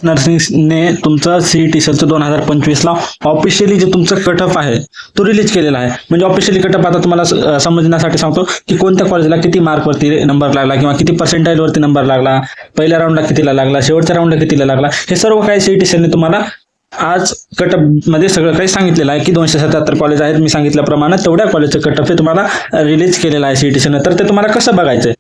नर्सिंगने तुमचं CET सरचं 2025ला officially जे तुमचं कटअप आहे तो रिलीज केलेला आहे. म्हणजे ऑफिशियली कटअप आता तुम्हाला समजण्यासाठी सांगतो की कोणत्या कॉलेजला किती मार्कवरती नंबर लागला किंवा किती पर्सेंटाईलवरती नंबर लागला, पहिल्या राऊंडला कितीला लागला, शेवटच्या राऊंडला कितीला लागला, हे सर्व काही सीईटी सरने तुम्हाला आज कटअप मध्ये सगळं काही सांगितलेलं आहे की 277 कॉलेज आहेत. मी सांगितल्याप्रमाणे तेवढ्या कॉलेजचं कटअप हे तुम्हाला रिलीज केलेलं आहे सीईटी सरने. तर ते तुम्हाला कसं बघायचं,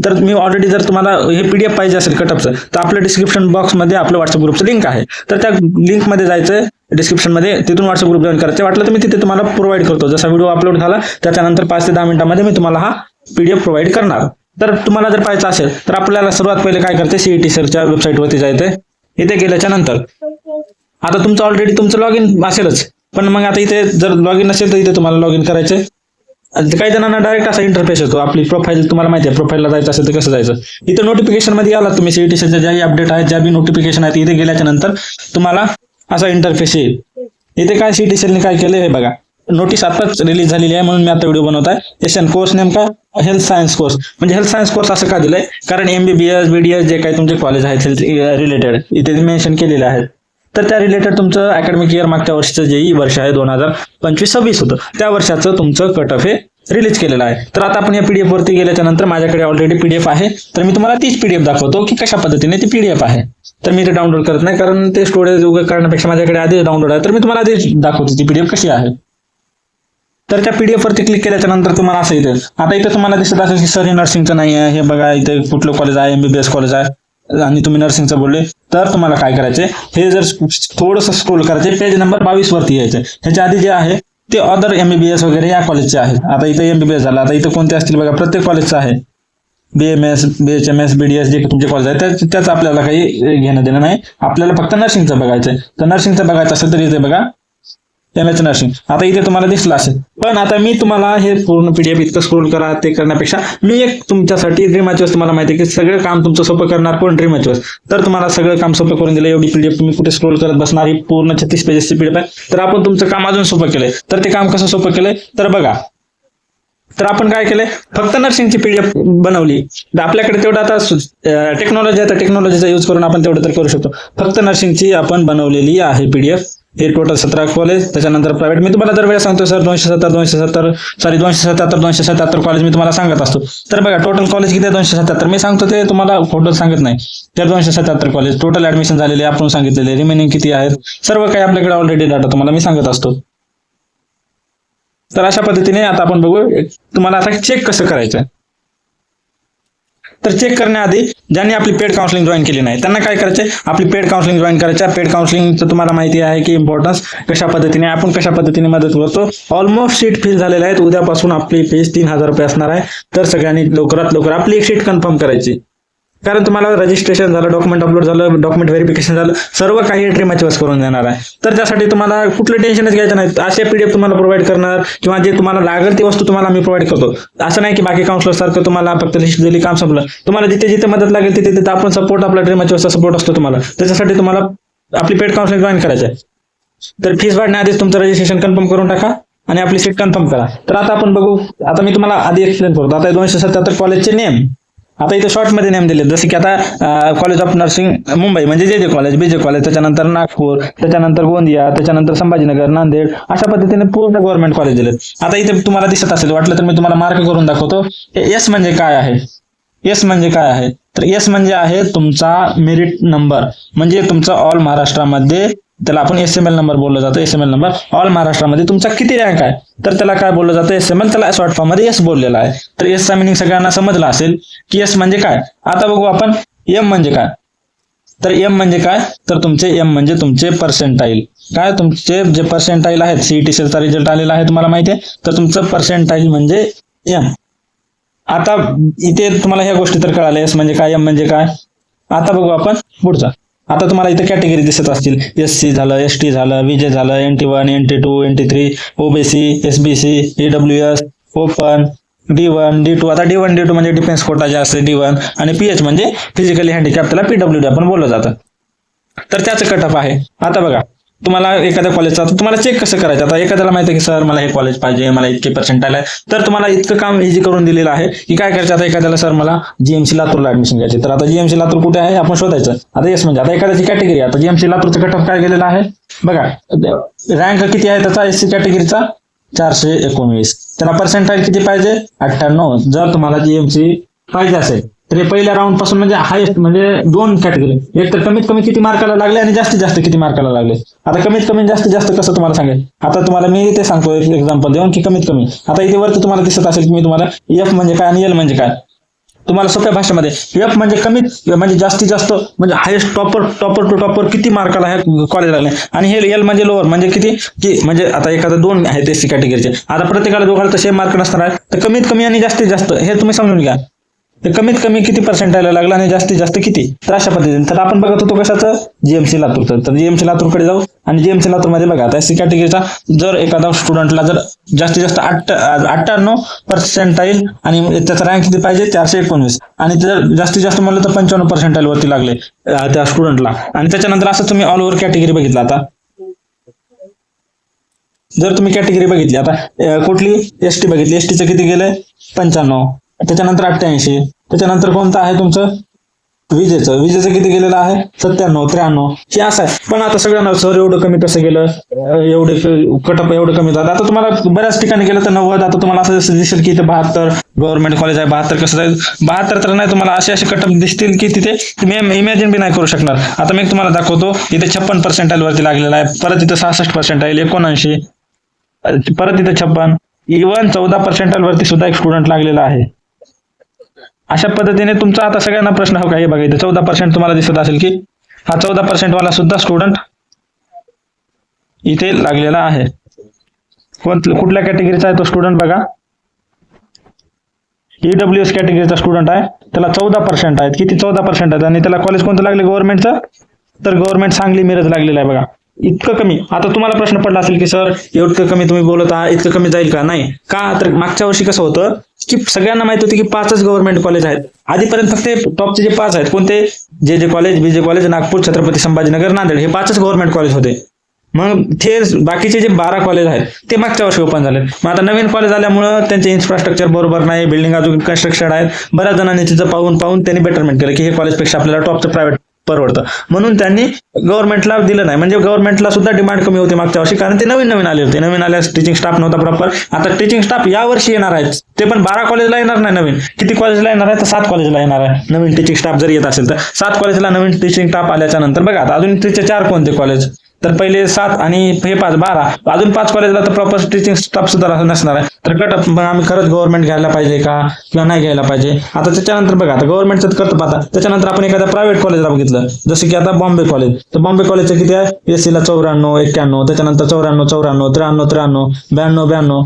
तर मी ऑलरेडी जर तुम्हाला हे पीडीएफ पाहिजे असेल कटअपचं तर आपल्या डिस्क्रिप्शन बॉक्समध्ये आपलं व्हॉट्सअप ग्रुपचं लिंक आहे. तर त्या लिंकमध्ये जायचं डिस्क्रिप्शनमध्ये, तिथून व्हॉट्सअप ग्रुप जॉईन करायचं. वाटलं तर मी तिथे तुम्हाला प्रोव्हाइड करतो. जसा व्हिडिओ अपलोड झाला त्याच्यानंतर 5 ते 10 मिनिटांमध्ये मी तुम्हाला हा पीडीएफ प्रोव्हाइड करणार. तर तुम्हाला जर पाहायचं असेल तर आपल्याला सर्वात पहिले काय करते, सीईटी सरच्या वेबसाईटवरती जायचंय. इथे गेल्याच्या नंतर आता तुमचं ऑलरेडी तुमचं लॉग इन असेलच, पण मग आता इथे जर लॉग इन नसेल तर इथे तुम्हाला लॉग इन करायचंय. काही जणांना डायरेक्ट असा इंटरफेस येतो. आपली प्रोफाईल तुम्हाला माहिती आहे, प्रोफाईलला जायचं असेल तर कसं जायचं. इथं नोटिफिकेशन मध्ये आला तुम्ही, सीईटीच्या ज्याही अपडेट आहेत, ज्या बी नोटिफिकेशन आहेत, इथे गेल्याच्या नंतर तुम्हाला असा इंटरफेस येईल. इथे काय सीईटीने काय केलं हे बघा, नोटीस आताच रिलीज झालेली आहे म्हणून मी आता व्हिडिओ बनवत आहे. एशन कोर्स नेमका हेल्थ सायन्स कोर्स. म्हणजे हेल्थ सायन्स कोर्स असं का दिलंय, कारण एमबीबीएस बीडीएस जे काही तुमचे कॉलेज आहेत हेल्थ रिलेटेड इथे मेन्शन केलेले आहेत. तर त्या रिलेटेड तुमचं अकॅडमिक इयर मागच्या वर्षीचं जेही वर्ष आहे 2025-26 होतं, त्या वर्षाचं तुमचं कटअप हे रिलीज केलेलं आहे. तर आता आपण या पीडीएफ वरती गेल्याच्या नंतर माझ्याकडे ऑलरेडी पीडीएफ आहे, तर मी तुम्हाला तीच पीडीएफ दाखवतो की कशा पद्धतीने ती पीडीएफ आहे. तर मी ते डाउनलोड करत नाही, कारण ते स्टोरेज करण्यापेक्षा माझ्याकडे आधीच डाउनलोड आहे. तर मी तुम्हाला आधीच दाखवतो ती पीडीएफ कशी आहे. तर त्या पीडीएफ वरती क्लिक केल्याच्या नंतर तुम्हाला असं येते. आता इथे तुम्हाला दिसत असेल की सर हे नर्सिंगचं नाही आहे, हे बघा इथे कुठलं कॉलेज आहे, एमबीबीएस कॉलेज आहे आणि तुम्ही नर्सिंगचं बोलले. तर तुम्हाला काय करायचे, हे जर थोडंसं स्क्रोल करायचे, पेज नंबर 22 वरती यायचे. ह्याच्या आधी जे आहे ते अदर एमबीबीएस वगैरे या कॉलेजचे आहेत. आता इथे एमबीबीएस झाला, आता इथे कोणते असतील बघा, प्रत्येक कॉलेजचं आहे. बीएमएस बीएचएमएस बीडीएस जे तुमचे कॉलेज आहे त्याचं आपल्याला काही घेणं देणं नाही. आपल्याला फक्त नर्सिंगचं बघायचंय. तर नर्सिंगचं बघायचं असेल तर इथे बघा एमएच नर्सिंग. आता इथे तुम्हाला दिसलं असेल, पण आता मी तुम्हाला हे पूर्ण पीडीएफ इतकं स्क्रोल करा ते करण्यापेक्षा मी एक तुमच्यासाठी ड्रीम अचीव्हर्स, तुम्हाला माहिती आहे की सगळं काम तुमचं सोपं करणार कोण, ड्रीम अचीव्हर्स. तर तुम्हाला सगळं काम सोपं करून दिलं. एवढी पीडीएफ तुम्ही कुठे स्क्रोल करत बसणार, ही पूर्ण 36 पेजेसची पीडीएफ आहे. तर आपण तुमचं काम अजून सोपं केलंय. तर ते काम कसं सोपं केलंय तर बघा, तर आपण काय केलंय, फक्त नर्सिंगची पीडीएफ बनवली. आपल्याकडे तेवढं आता टेक्नॉलॉजी आहे, तर टेक्नॉलॉजीचा यूज करून आपण तेवढं तर करू शकतो. फक्त नर्सिंगची आपण बनवलेली आहे पीडीएफ. हे टोटल 17 कॉलेज, त्याच्यानंतर प्रायव्हेट. मी तुम्हाला दरवेळेस सांगतो सर 277 कॉलेज मी तुम्हाला सांगत असतो. तर बघा टोटल कॉलेज किती आहे, 277. मी सांगतो ते तुम्हाला टोटल सांगत नाही. त्या 277 कॉलेज टोटल ऍडमिशन झालेले आपण सांगितलेले, रिमेनिंग किती आहेत सर्व काही आपल्याकडे ऑलरेडी डाटा तुम्हाला मी सांगत असतो. तर अशा पद्धतीने आता आपण बघू तुम्हाला आता चेक कसं करायचं. तर चेक करण्याआधी ज्यांनी आपली पेड काउन्सिलिंग जॉईन केली नाही त्यांना काय करायचे, आपली पेड काउन्सिलिंग जॉईन करायचं. पेड काउन्सिलिंगचं तुम्हाला माहिती आहे की इम्पॉर्टन्स कशा पद्धतीने मदत करतो. ऑलमोस्ट सीट फिल झालेले आहेत. उद्यापासून आपली फीस 3000 रुपये असणार आहे. तर सगळ्यांनी लवकरात लवकर आपली एक सीट कन्फर्म करायची, कारण तुम्हाला रजिस्ट्रेशन झालं, डॉक्युमेंट अपलोड झालं, डॉक्युमेंट व्हेरिफिकेशन झालं, सर्व काही ड्रीम अचीव्हर्स करून देणार आहे. तर त्यासाठी तुम्हाला कुठलं टेन्शनच घ्यायचं नाही. असे पीडीएफ तुम्हाला प्रोव्हाइड करणार किंवा जे तुम्हाला लागेल ती वस्तू तुम्हाला मी प्रोव्हाइड करतो. असं नाही की बाकी काउन्सिलर सारखं तुम्हाला फक्त लिस्ट दिली काम संपलं. तुम्हाला जिथे जिथे मदत लागेल तिथे तिथे आपण सपोर्ट, आपला ड्रीम अचीव्हर्सचा सपोर्ट असतो तुम्हाला. त्याच्यासाठी तुम्हाला आपली पेड काउन्सिलिंग जॉईन करायचं आहे. तर फीस वाढण्याआधीच तुमचं रजिस्ट्रेशन कन्फर्म करून टाका आणि आपली सीट कन्फर्म करा. तर आता आपण बघू, आता मी तुम्हाला आधी एक्सप्लेन करतो. आता 277 कॉलेजचे नेम आता इथे शॉर्ट मध्ये नेम दिले, जसे की आता कॉलेज ऑफ नर्सिंग मुंबई म्हणजे जे कॉलेज, बीजे कॉलेज, त्याच्यानंतर नागपूर, त्याच्यानंतर गोंदिया, त्याच्यानंतर संभाजीनगर, नांदेड, अशा पद्धतीने पूर्ण गव्हर्नमेंट कॉलेज दिले. आता इथे तुम्हाला दिसत असेल, वाटलं तर मी तुम्हाला मार्क करून दाखवतो. एस म्हणजे काय आहे, एस म्हणजे काय आहे तर एस म्हणजे आहे तुमचा मेरिट नंबर. म्हणजे तुमचा ऑल महाराष्ट्रामध्ये त्याला आपण एसएमएल नंबर बोललं जातं. एसएमएल नंबर ऑल महाराष्ट्रामध्ये तुमचा किती रँक आहे तर त्याला काय बोललं जातं, एसएमएल. त्याला शॉर्ट फॉर्म मध्ये एस बोललेला आहे. तर एसचा मिनिंग सगळ्यांना समजला असेल की एस म्हणजे काय. आता बघू आपण एम म्हणजे काय. तर एम म्हणजे काय तर तुमचे एम म्हणजे तुमचे पर्सेंटाईल. काय तुमचे जे पर्सेंटाईल आहेत, सीईटी चा रिझल्ट आलेला आहे तुम्हाला माहिती आहे, तर तुमचं पर्सेंटाईल म्हणजे एम. आता इथे तुम्हाला ह्या गोष्टी तर कळाल्या, एस म्हणजे काय, एम म्हणजे काय. आता बघू आपण पुढचा. आता तुम्हाला इथे कॅटेगरी दिसत असतील, एससी झालं, एसटी झालं, विजे झालं, NT1, NT2, NT3, OBC, SBC, EWS, open, D1, D2. आता D1, D2 म्हणजे डिफेन्स कोटा जे असते D1 आणि PH म्हणजे फिजिकली हँडिकॅप, त्याला PWD आपण बोललं जातं. तर त्याचं कटअप आहे. आता बघा तुम्हाला एखाद्या कॉलेजचा तुम्हाला चेक कसं करायचं. आता एखाद्याला माहिती आहे की सर मला हे कॉलेज पाहिजे, मला इतके पर्सेंटाईल आहे, तर तुम्हाला इतकं काम इझी करून दिलेलं आहे की काय करायचं. आता एखाद्याला सर मला जीएमसी लातूरला ऍडमिशन घ्यायची, तर आता जीएमसी लातूर कुठे आहे आपण शोधायचं. आता येस म्हणजे आता एखाद्याची कॅटेगरी, आता जीएमसी लातूरचा कट ऑफ काय गेलेला आहे बघा, रँक किती आहे त्याचा एससी कॅटेगरीचा 419, त्याला पर्सेंटाईल किती पाहिजे 98. जर तुम्हाला जीएमसी पाहिजे असेल तर पहिल्या राऊंड पासून म्हणजे हायेस्ट म्हणजे 2 कॅटेगरी, एक तर कमीत कमी किती मार्काला लागले आणि जास्तीत जास्त किती मार्काला लागले. आता कमीत कमी जास्तीत जास्त कसं तुम्हाला सांगेल. आता तुम्हाला मी ते सांगतो एक एक्झाम्पल देऊन की कमीत कमी. आता इथे वरती तुम्हाला दिसत असेल की मी तुम्हाला एफ म्हणजे काय आणि एल म्हणजे काय तुम्हाला सोप्या भाषेमध्ये. एफ म्हणजे कमीत म्हणजे जास्तीत जास्त म्हणजे हायेस्ट टॉपर टू टॉपर किती मार्काला आहे कॉलेज लागले, आणि हे एल म्हणजे लोअर म्हणजे किती की म्हणजे आता एखादा 2 आहेत एससी कॅटेगरीचे, आता प्रत्येकाला दोघाला तर सेम मार्क नसणार आहे, तर कमीत कमी आणि जास्तीत जास्त हे तुम्ही समजून घ्या. तर कमीत कमी किती पर्सेंटाईल लागला आणि जास्तीत जास्त किती, तर अशा पद्धतीने. तर आपण बघत होतो कशाचं जीएमसी लातूरचं, तर जीएमसी लातूरकडे जाऊ आणि जीएमसी लातूरमध्ये बघा आता एससी कॅटेगरीचा जर एखादा स्टुडंटला जर जास्तीत जास्त 98 पर्सेंटाईल आणि त्याचा रँक किती पाहिजे 419, आणि जर जास्तीत जास्त म्हणलं तर 55 पर्सेंटाईल वरती लागले त्या स्टुडंटला. आणि त्याच्यानंतर असं तुम्ही ऑल ओव्हर कॅटेगरी बघितला. आता जर तुम्ही कॅटेगरी बघितली आता कुठली एसटी बघितली, एसटीचं किती गेलंय 95, त्याच्यानंतर 88, त्याच्यानंतर कोणतं आहे तुमचं विजेचं किती गेलेलं आहे 97, 93 हे असं आहे. पण आता सगळ्यांना सर एवढं कमी कसं गेलं, एवढे कटअप एवढं कमी झालं. आता तुम्हाला बऱ्याच ठिकाणी गेलं तर 90, आता तुम्हाला असं दिसेल की इथे 72 गव्हर्नमेंट कॉलेज आहे, 72 कसं जाईल 72 तर नाही, तुम्हाला असे कटअप दिसतील की तिथे तुम्ही इमॅजिन बी नाही करू शकणार. आता मी तुम्हाला दाखवतो इथे 56 पर्सेंटाईल वरती लागलेला आहे, परत इथे 66 पर्सेंटाईल 79, परत इथे 56, इव्हन 14 पर्सेंटाईल वरती सुद्धा एक स्टुडंट लागलेला आहे. अशा पद्धतीने तुमचा आता सगळ्यांना प्रश्न हो का, हे बघा इथे 14% तुम्हाला दिसत असेल की हा 14% वाला सुद्धा स्टुडंट इथे लागलेला आहे. कुठल्या कॅटेगरीचा आहे तो स्टुडंट बघा, ईडब्ल्यूएस कॅटेगरीचा स्टुडंट आहे, त्याला 14% आहेत. किती 14% आहेत, आणि त्याला कॉलेज कोणतं लागले गव्हर्नमेंटचं, तर गव्हर्नमेंट सांगली मिरज लागलेलं आहे बघा. इतकं कमी. आता तुम्हाला प्रश्न पडला असेल की सर एवढं कमी तुम्ही बोलत आहात, इतकं कमी जाईल का, नाही का, तर मागच्या वर्षी कसं होतं की सगळ्यांना माहित होतं की 5च गव्हर्नमेंट कॉलेज आहेत आधीपर्यंत, फक्त टॉपचे जे 5 आहेत कोणते, जे कॉलेज, बीजे कॉलेज, नागपूर, छत्रपती संभाजीनगर, नांदेड, हे 5च गव्हर्नमेंट कॉलेज होते. मग ते बाकीचे जे 12 कॉलेज आहेत ते मागच्या वर्षी ओपन झाले. मग आता नवीन कॉलेज आल्यामुळं त्यांचे इन्फ्रास्ट्रक्चर बरोबर नाही, बिल्डिंग अजून कन्स्ट्रक्शन आहेत, बऱ्याच जणांनी तिथं पाहून त्यांनी बेटरमेंट केलं की हे कॉलेजपेक्षा आपल्याला टॉपचं प्रायव्हेट परवडतं, म्हणून त्यांनी गव्हर्नमेंटला दिलं नाही. म्हणजे गव्हर्नमेंटला सुद्धा डिमांड कमी होती मागच्या वर्षी, कारण ते नवीन आले होते. नवीन आल्यास टीचिंग स्टाफ नव्हता प्रॉपर. आता टीचिंग स्टाफ या वर्षी येणार आहेत, ते पण 12 कॉलेजला येणार नाही नवीन. किती कॉलेजला येणार आहे तर 7 कॉलेजला येणार आहे नवीन टीचिंग स्टाफ. जर येत असेल तर 7 कॉलेजला नवीन टीचिंग स्टाफ आल्याच्या नंतर बघा आता अजून तिचे 4 कोणते कॉलेज, तर पहिले 7 आणि हे 5, 12, अजून 5 कॉलेजला तर प्रॉपर टीचिंग स्टाफ सुद्धा नसणार आहे. तर कटअप मग आम्ही खरंच गव्हर्नमेंट घ्यायला पाहिजे का किंवा नाही घ्यायला पाहिजे. आता त्याच्यानंतर बघा आता गव्हर्नमेंटचं करतं पाहता, त्याच्यानंतर आपण एखाद्या प्रायव्हेट कॉलेजला बघितलं जसं की आता बॉम्बे कॉलेज, तर बॉम्बे कॉलेजचं किती आहे एससीला 94, 91, त्याच्यानंतर 94, 94, 93, 93, 92, 92,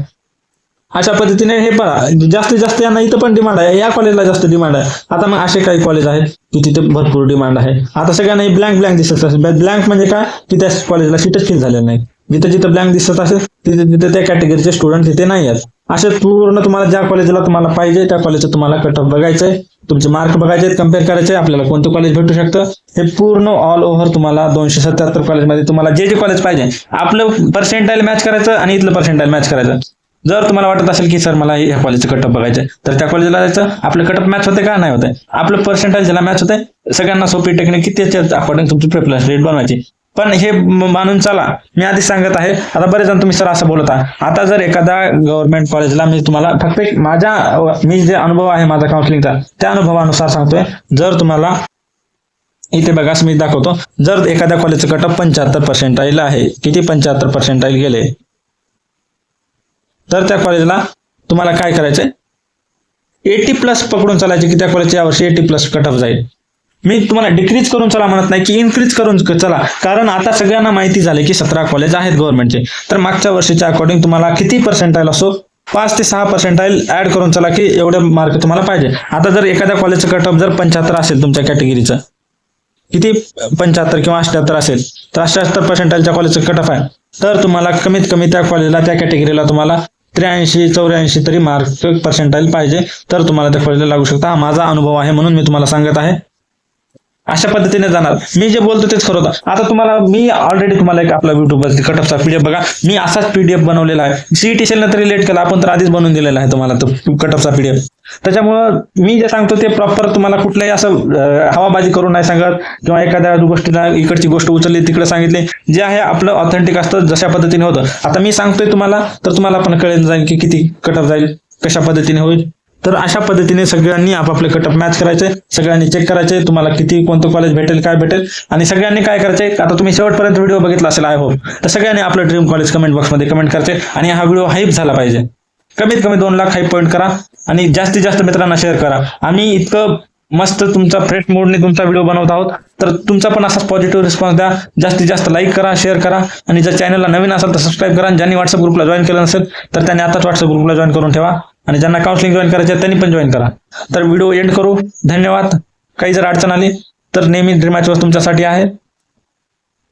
अशा पद्धतीने हे पहा जास्तीत जास्त यांना इथं पण डिमांड आहे, या कॉलेजला जास्त डिमांड आहे. आता मग असे काही कॉलेज आहेत की तिथे भरपूर डिमांड आहे. आता सगळ्यांना ब्लँक दिसत असेल, ब्लँक म्हणजे काय की त्या कॉलेजला सीटच फिल झालेलं नाही. जिथं ब्लँक दिसत असेल तिथे त्या कॅटेगरीचे स्टुडंट तिथे नाही आहेत. असे पूर्ण तुम्हाला ज्या कॉलेजला तुम्हाला पाहिजे त्या कॉलेजचं तुम्हाला कट ऑफ बघायचंय, तुमचे मार्क बघायचे, कम्पेअर करायचे, आपल्याला कोणतं कॉलेज भेटू शकतं हे पूर्ण ऑल ओव्हर तुम्हाला 277 कॉलेजमध्ये तुम्हाला जे कॉलेज पाहिजे आपलं पर्सेंटाईल मॅच करायचं आणि इथलं पर्सेंटाईल मॅच करायचं. जर तुम्हाला वाटत असेल की सर मला ह्या कॉलेजचं कटअप बघायचं तर त्या कॉलेजला जायचं, आपलं कटअप मॅच होते का नाही होते, आपलं पर्सेंटाईल ज्याला मॅच होते, सगळ्यांना सोपी टेक्निक की त्याच्या अकॉर्डिंग तुमची प्रिफरन्स रेट बनवायची. पण हे मानून चला, मी आधी सांगत आहे. आता बरेच जण तुम्ही सर असं बोलत आहात. आता जर एखादा गव्हर्नमेंट कॉलेजला मी तुम्हाला फक्त मी जे अनुभव आहे माझा काउन्सिलिंगचा त्या अनुभवानुसार सांगतोय. जर तुम्हाला इथे बघा मी दाखवतो, जर एखाद्या कॉलेजचं कटअप 75 पर्सेंटाईल आहे, किती 75 पर्सेंटाईल गेले, तर त्या कॉलेजला तुम्हाला काय करायचंय 80+ पकडून चालायचे की त्या कॉलेजच्या यावर्षी 80+ कटअप जाईल. मी तुम्हाला डिक्रीज करून चला म्हणत नाही की इन्क्रीज करून चला, कारण आता सगळ्यांना माहिती झाली की 17 कॉलेज आहेत गव्हर्नमेंटचे. तर मागच्या वर्षीच्या अकॉर्डिंग तुम्हाला किती पर्सेंटाईल असो 5 ते 6 पर्सेंटाईल ऍड करून चला की एवढे मार्क तुम्हाला पाहिजे. आता जर एखाद्या कॉलेजचं कटअप जर 75 असेल तुमच्या कॅटेगरीचं, किती 75 किंवा 78 असेल, तर 78 पर्सेंटाईलच्या कॉलेजचं कटअप आहे, तर तुम्हाला कमीत कमी त्या कॉलेजला त्या कॅटेगरीला तुम्हाला 83, 84 तरी मार्क पर्सेंटाईल पाहिजे, तर तुम्हाला त्या कॉलेजला लागू शकता. हा माझा अनुभव आहे म्हणून मी तुम्हाला सांगत आहे. अशा पद्धतीने जाणार. मी जे बोलतो तेच खरं होतं. आता तुम्हाला मी ऑलरेडी तुम्हाला एक आपला युट्यूबवरती कटअपचा पीडीएफ बघा, मी असाच पीडीएफ बनवलेला आहे. सीईटी नंतर रिलेट केला आपण तर आधीच बनवून दिलेला आहे तुम्हाला तो कटअपचा पीडीएफ. त्याच्यामुळं मी जे सांगतो ते प्रॉपर तुम्हाला कुठल्याही असं हवाबाजी करून नाही सांगत किंवा एखाद्या गोष्टीला इकडची गोष्ट उचलली तिकडे सांगितले. जे आहे आपलं ऑथेंटिक असतं, जशा पद्धतीने होतं. आता मी सांगतोय तुम्हाला तर तुम्हाला पण कळेल जाईल की किती कटअप जाईल, कशा पद्धतीने होईल. तर अशा पद्धतीने सगळ्यांनी आपापले कटअप मॅच करायचे, सगळ्यांनी चेक करायचे तुम्हाला किती कोणतं कॉलेज भेटेल काय भेटेल. आणि सगळ्यांनी काय करायचे, आता तुम्ही शेवटपर्यंत व्हिडिओ बघितला असेल आय होप, तर सगळ्यांनी आपलं ड्रीम कॉलेज कमेंट बॉक्समध्ये कमेंट करायचे. आणि हा व्हिडिओ हाईप झाला पाहिजे, कमीत कमी 2 लाख हाईप पॉईंट करा आणि जास्तीत जास्त मित्रांना शेअर करा. आम्ही इतकं मस्त तुमचा फ्रेश मूडने तुमचा व्हिडिओ बनवत आहोत, तर तुमचा पण असाच पॉझिटिव्ह रिस्पॉन्स द्या. जास्तीत जास्त लाईक करा, शेअर करा आणि जर चॅनलला नवीन असेल तर सबस्क्राईब करा. आणि ज्यांनी व्हॉट्सअप ग्रुपला जॉईन केलं नसेल तर त्यांनी आताच व्हॉट्सअप ग्रुपला जॉईन करून ठेवा. आणि ज्यांना काउन्सिलिंग जॉईन करायचे त्यांनी पण जॉईन करा. तर व्हिडिओ एंड करू. धन्यवाद. काही जर अडचण आली तर नेहमी ड्रीम मॅच तुमच्यासाठी आहे.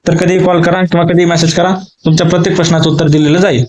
तर कधीही कॉल करा किंवा कधीही मेसेज करा, तुमच्या प्रत्येक प्रश्नाचं उत्तर दिलेलं जाईल.